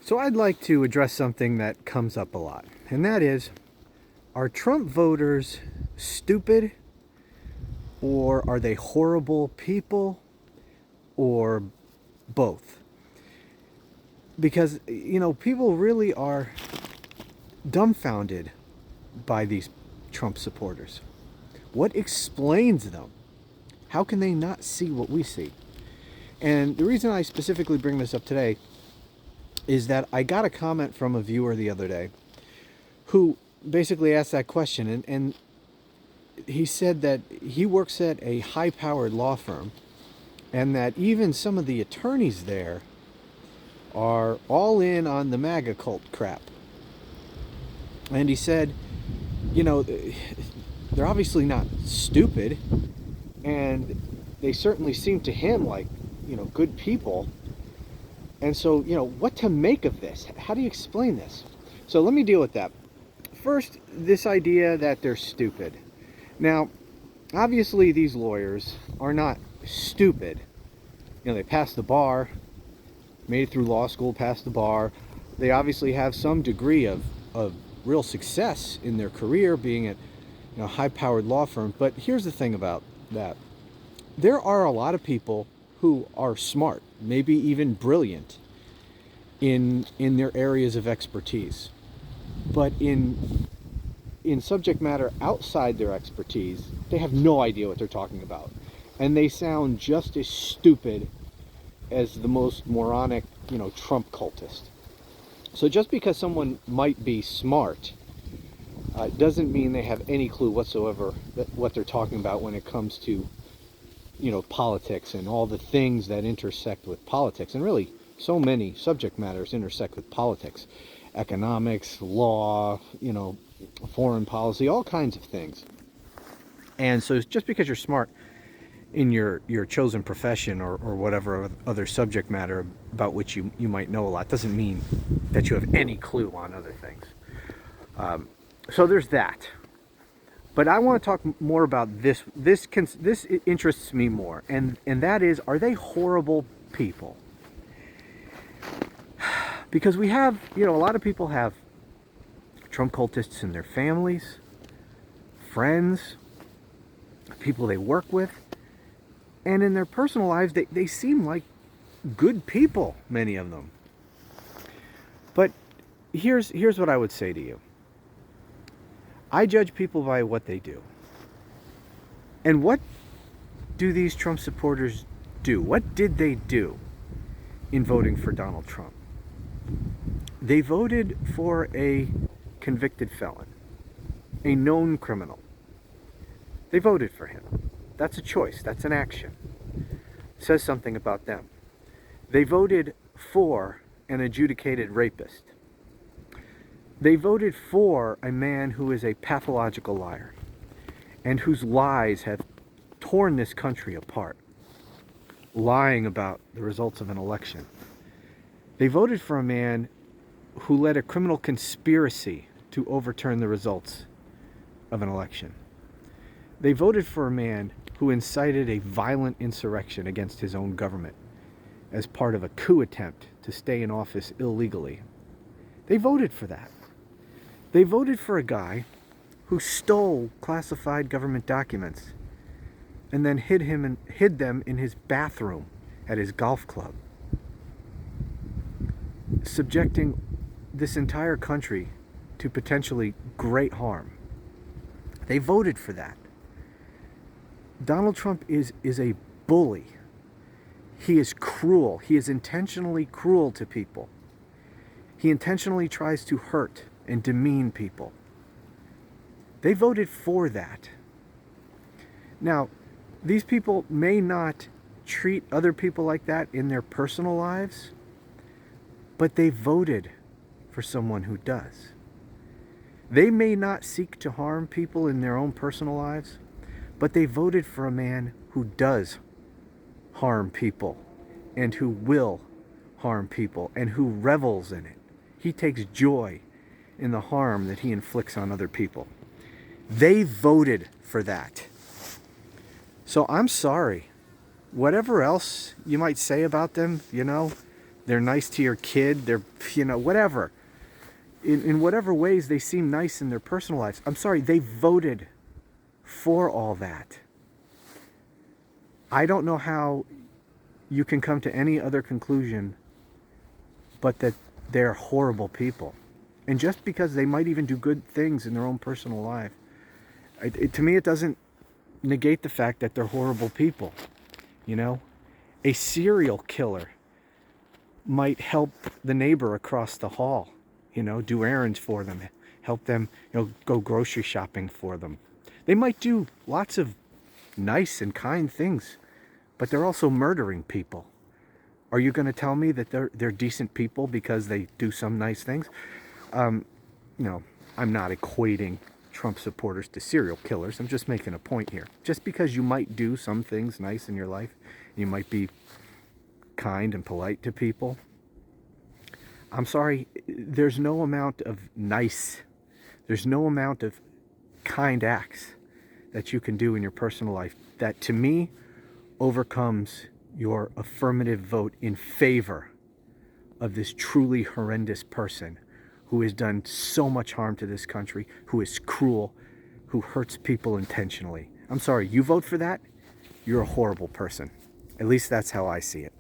So I'd like to address something that comes up a lot, and that is, are Trump voters stupid, or are they horrible people, or both? Because, people really are dumbfounded by these Trump supporters. What explains them? How can they not see what we see? And the reason I specifically bring this up today is that I got a comment from a viewer the other day who basically asked that question. And he said that he works at a high-powered law firm and that even some of the attorneys there are all in on the MAGA cult crap. And he said, they're obviously not stupid, and they certainly seem to him like, good people. And so, what to make of this? How do you explain this? So let me deal with that. First, this idea that they're stupid. Now, obviously these lawyers are not stupid. They passed the bar, made it through law school, passed the bar. They obviously have some degree of real success in their career being at a high-powered law firm. But here's the thing about that. There are a lot of people who are smart, maybe even brilliant in their areas of expertise. But in subject matter outside their expertise, they have no idea what they're talking about. And they sound just as stupid as the most moronic, Trump cultist. So just because someone might be smart doesn't mean they have any clue whatsoever what they're talking about when it comes to, politics and all the things that intersect with politics. And really, so many subject matters intersect with politics. Economics, law, foreign policy, all kinds of things. And so just because you're smart in your chosen profession or whatever other subject matter about which you might know a lot doesn't mean that you have any clue on other things. So there's that. But I want to talk more about this. This interests me more, and that is, are they horrible people? Because we have, a lot of people have Trump cultists in their families, friends, people they work with, and in their personal lives, they seem like good people, many of them. But here's what I would say to you. I judge people by what they do. And what do these Trump supporters do? What did they do in voting for Donald Trump? They voted for a convicted felon, a known criminal. They voted for him. That's a choice. That's an action. It says something about them. They voted for an adjudicated rapist. They voted for a man who is a pathological liar and whose lies have torn this country apart, lying about the results of an election. They voted for a man who led a criminal conspiracy to overturn the results of an election. They voted for a man who incited a violent insurrection against his own government as part of a coup attempt to stay in office illegally. They voted for that. They voted for a guy who stole classified government documents and then hid them in his bathroom at his golf club, subjecting this entire country to potentially great harm. They voted for that. Donald Trump is a bully. He is cruel. He is intentionally cruel to people. He intentionally tries to hurt and demean people. They voted for that. Now, these people may not treat other people like that in their personal lives, but they voted for someone who does. They may not seek to harm people in their own personal lives, but they voted for a man who does harm people and who will harm people and who revels in it. He takes joy in the harm that he inflicts on other people. They voted for that. So I'm sorry. Whatever else you might say about them, they're nice to your kid, they're, whatever. In whatever ways they seem nice in their personal lives. I'm sorry, they voted for all that. I don't know how you can come to any other conclusion but that they're horrible people. And just because they might even do good things in their own personal life, to me it doesn't negate the fact that they're horrible people. A serial killer might help the neighbor across the hall, do errands for them, help them, go grocery shopping for them. They might do lots of nice and kind things, but they're also murdering people. Are you going to tell me that they're decent people because they do some nice things? I'm not equating Trump supporters to serial killers. I'm just making a point here. Just because you might do some things nice in your life, you might be kind and polite to people, I'm sorry, there's no amount of there's no amount of kind acts that you can do in your personal life that, to me, overcomes your affirmative vote in favor of this truly horrendous person who has done so much harm to this country, who is cruel, who hurts people intentionally. I'm sorry, you vote for that, you're a horrible person. At least that's how I see it.